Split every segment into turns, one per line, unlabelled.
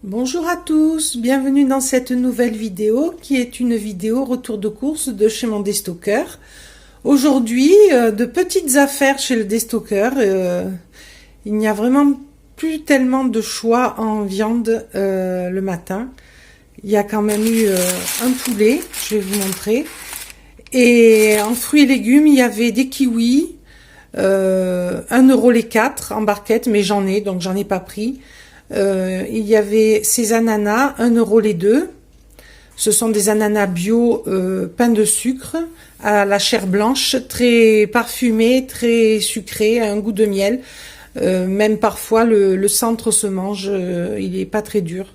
Bonjour à tous, bienvenue dans cette nouvelle vidéo qui est une vidéo retour de course de chez mon déstockeur. Aujourd'hui, de petites affaires chez le déstockeur. Il n'y a vraiment plus tellement de choix en viande le matin. Il y a quand même eu un poulet, je vais vous montrer. Et en fruits et légumes, il y avait des kiwis, 1 € les 4 en barquette, mais j'en ai, donc j'en ai pas pris. Il y avait ces ananas, 1 € les 2. Ce sont des ananas bio peints de sucre à la chair blanche, très parfumé, très sucré, un goût de miel. Même parfois le centre se mange, il est pas très dur.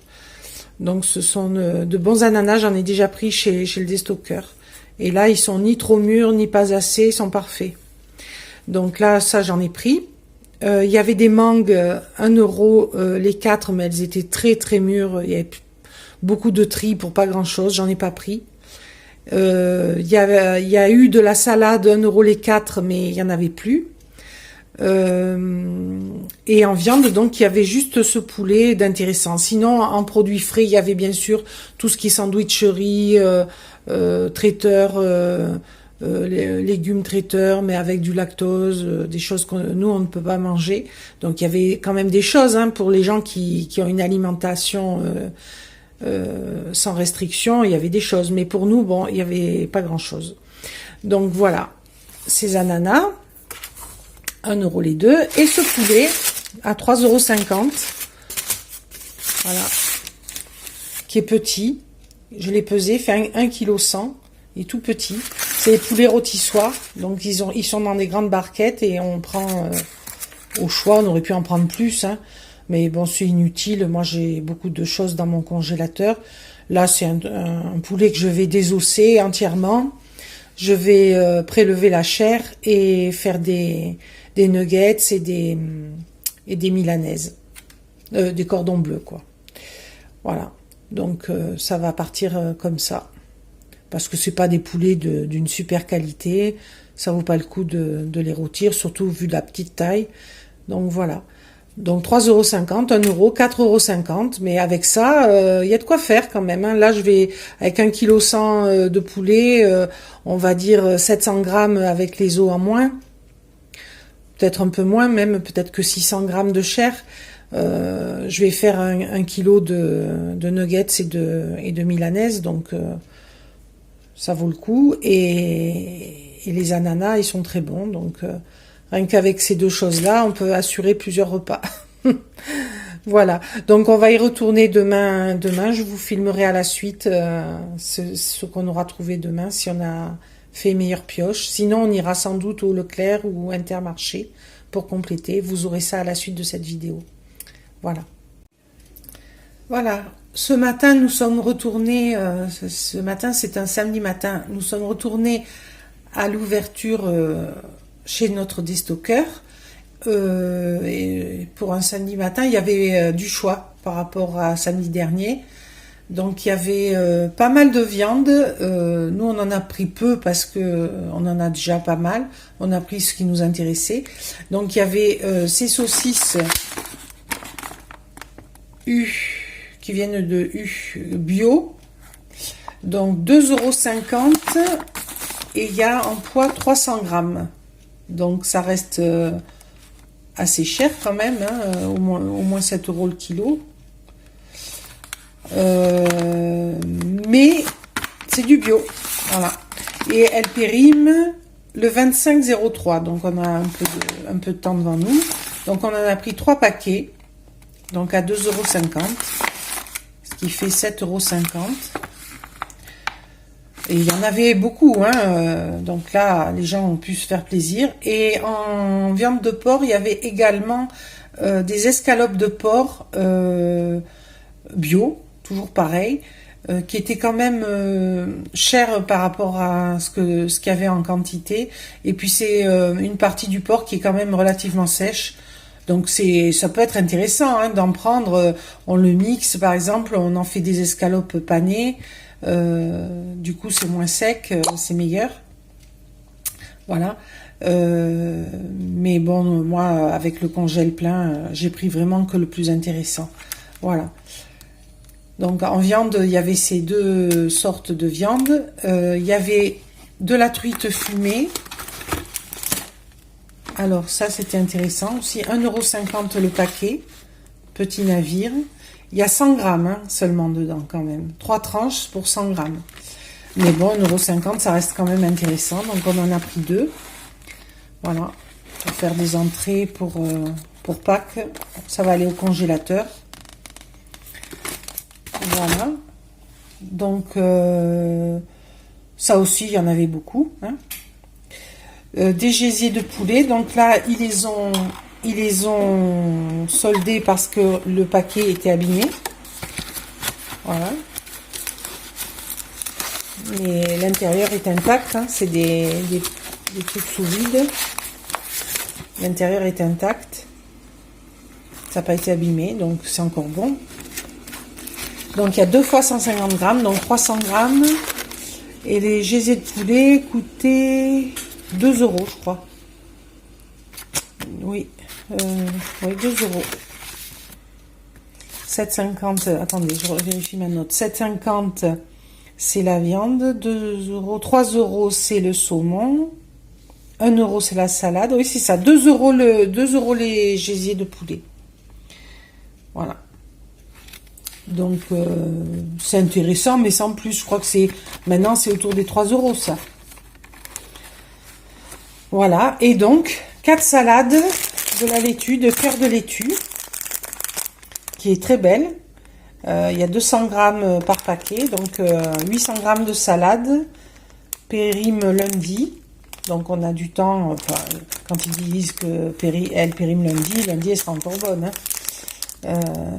Donc ce sont de bons ananas, j'en ai déjà pris chez le déstockeur. Et là ils sont ni trop mûrs ni pas assez, ils sont parfaits. Donc là ça j'en ai pris. Il y avait des mangues 1 € les 4, mais elles étaient très très mûres. Il y avait beaucoup de tri pour pas grand chose, j'en ai pas pris. Il y a eu de la salade 1 € les 4, mais il y en avait plus. Et en viande, donc il y avait juste ce poulet d'intéressant. Sinon, en produits frais, il y avait bien sûr tout ce qui est sandwicherie, traiteur. Les légumes traiteurs, mais avec du lactose, des choses que nous on ne peut pas manger. Donc il y avait quand même des choses pour les gens qui ont une alimentation sans restriction. Il y avait des choses, mais pour nous, bon, il y avait pas grand chose. Donc voilà, ces ananas, 1 € les 2, et ce poulet à 3,50 €. Voilà, qui est petit. Je l'ai pesé, fait 1,1 kg. Il est tout petit. C'est les poulets rôtissoirs, donc ils sont dans des grandes barquettes et on prend au choix. On aurait pu en prendre plus, mais bon, c'est inutile. Moi, j'ai beaucoup de choses dans mon congélateur. Là, c'est un poulet que je vais désosser entièrement. Je vais prélever la chair et faire des nuggets et des milanaises, des cordons bleus, quoi. Voilà. Donc ça va partir comme ça. Parce que c'est pas des poulets d'une super qualité, ça vaut pas le coup de les rôtir, surtout vu la petite taille. Donc voilà. Donc 3,50 €, 1 €, 4,50 €, mais avec ça, il y a de quoi faire quand même. Là, je vais avec 1,1 kg de poulet, on va dire 700 grammes avec les os en moins, peut-être un peu moins, même peut-être que 600 grammes de chair. Je vais faire 1 kg de nuggets et de milanaises, donc ça vaut le coup, et les ananas, ils sont très bons, donc rien qu'avec ces deux choses-là, on peut assurer plusieurs repas. Voilà, donc on va y retourner demain, je vous filmerai à la suite ce qu'on aura trouvé demain, si on a fait meilleure pioche. Sinon, on ira sans doute au Leclerc ou Intermarché pour compléter. Vous aurez ça à la suite de cette vidéo. Voilà. Voilà. Ce matin, nous sommes retournés, ce matin, c'est un samedi matin, nous sommes retournés à l'ouverture chez notre déstockeur. Et pour un samedi matin, il y avait du choix par rapport à samedi dernier. Donc, il y avait pas mal de viande. Nous, on en a pris peu parce que on en a déjà pas mal. On a pris ce qui nous intéressait. Donc, il y avait ces saucisses qui viennent de U bio, donc 2,50 € et il y a en poids 300 grammes, donc ça reste assez cher quand même, au moins 7 € le kilo, mais c'est du bio, voilà, et elle périme le 25,03, donc on a un peu de temps devant nous, donc on en a pris 3 paquets, donc à 2,50 €. Qui fait 7,50 €. Et il y en avait beaucoup, donc là, les gens ont pu se faire plaisir. Et en viande de porc, il y avait également des escalopes de porc bio, toujours pareil, qui étaient quand même chères par rapport à ce qu'il y avait en quantité. Et puis c'est une partie du porc qui est quand même relativement sèche. Donc ça peut être intéressant d'en prendre, on le mixe par exemple, on en fait des escalopes panées, Du coup, c'est moins sec, c'est meilleur. Voilà. Mais bon, moi, avec le congèle plein, j'ai pris vraiment que le plus intéressant. Voilà. Donc, en viande, il y avait ces deux sortes de viande. Il y avait de la truite fumée. Alors, ça, c'était intéressant aussi. 1,50 € le paquet. Petit navire. Il y a 100 grammes hein, seulement dedans, quand même. 3 tranches pour 100 grammes. Mais bon, 1,50 €, ça reste quand même intéressant. Donc, on en a pris 2. Voilà. Pour faire des entrées pour Pâques. Ça va aller au congélateur. Voilà. Donc, ça aussi, il y en avait beaucoup. Hein. Des gésiers de poulet. Donc là, ils les ont soldés parce que le paquet était abîmé. Voilà. Mais l'intérieur est intact. Hein. C'est des trucs sous vide. L'intérieur est intact. Ça n'a pas été abîmé, donc c'est encore bon. Donc il y a 2 fois 150 grammes, donc 300 grammes. Et les gésiers de poulet coûtaient 2 €, je crois. Oui, oui 2 €. 7,50, attendez, je vérifie ma note. 7,50 c'est la viande, 2 €, 3 € c'est le saumon, 1 € c'est la salade. Oui, c'est ça, 2 € 2 € les gésiers de poulet. Voilà. Donc, c'est intéressant, mais sans plus. Je crois que maintenant, c'est autour des 3 € ça. Voilà. Et donc, 4 salades, de la laitue, de cœur de laitue, qui est très belle. Il y a 200 grammes par paquet, donc 800 grammes de salade, périme lundi. Donc, on a du temps, enfin, quand ils disent que elle périme lundi, elle sera encore bonne. Hein.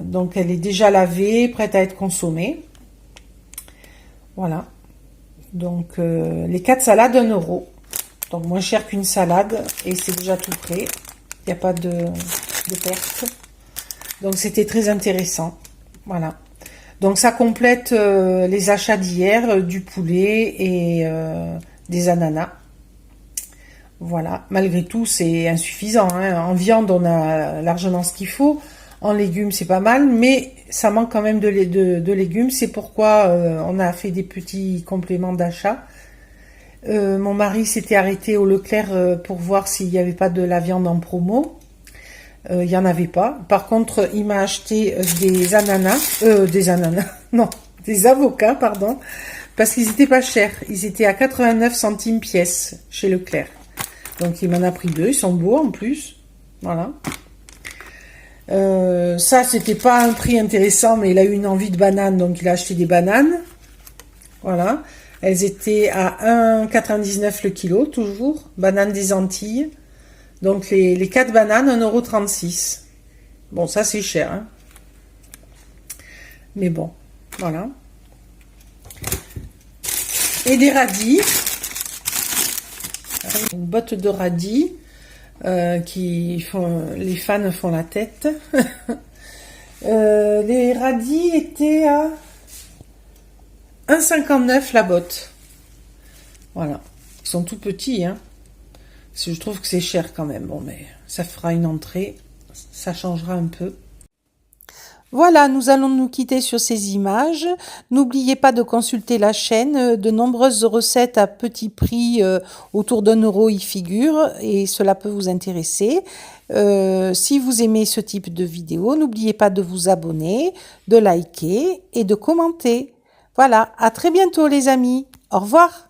Donc elle est déjà lavée, prête à être consommée. Voilà. Donc les 4 salades 1 €. Donc moins cher qu'une salade et c'est déjà tout prêt. Il n'y a pas de perte. Donc c'était très intéressant. Voilà. Donc ça complète les achats d'hier, du poulet et des ananas. Voilà. Malgré tout, c'est insuffisant. Hein. En viande, on a largement ce qu'il faut. En légumes, c'est pas mal, mais ça manque quand même de légumes. C'est pourquoi on a fait des petits compléments d'achat. Mon mari s'était arrêté au Leclerc pour voir s'il n'y avait pas de la viande en promo. Il n'y en avait pas. Par contre, il m'a acheté des avocats, pardon, parce qu'ils étaient pas chers. Ils étaient à 89 centimes pièce chez Leclerc. Donc, il m'en a pris 2. Ils sont beaux en plus. Voilà. Ça, c'était pas un prix intéressant, mais il a eu une envie de banane, donc il a acheté des bananes. Voilà. Elles étaient à 1,99 € le kilo, toujours. Bananes des Antilles. Donc, les 4 bananes, 1,36 €. Bon, ça, c'est cher. Hein. Mais bon, voilà. Et des radis. Une botte de radis. Les fans font la tête. Les radis étaient à 1,59 € la botte. Voilà. Ils sont tout petits, hein. Je trouve que c'est cher quand même. Bon, mais ça fera une entrée. Ça changera un peu. Voilà, nous allons nous quitter sur ces images. N'oubliez pas de consulter la chaîne. De nombreuses recettes à petit prix, autour d'1 € y figurent et cela peut vous intéresser. Si vous aimez ce type de vidéo, n'oubliez pas de vous abonner, de liker et de commenter. Voilà, à très bientôt les amis. Au revoir.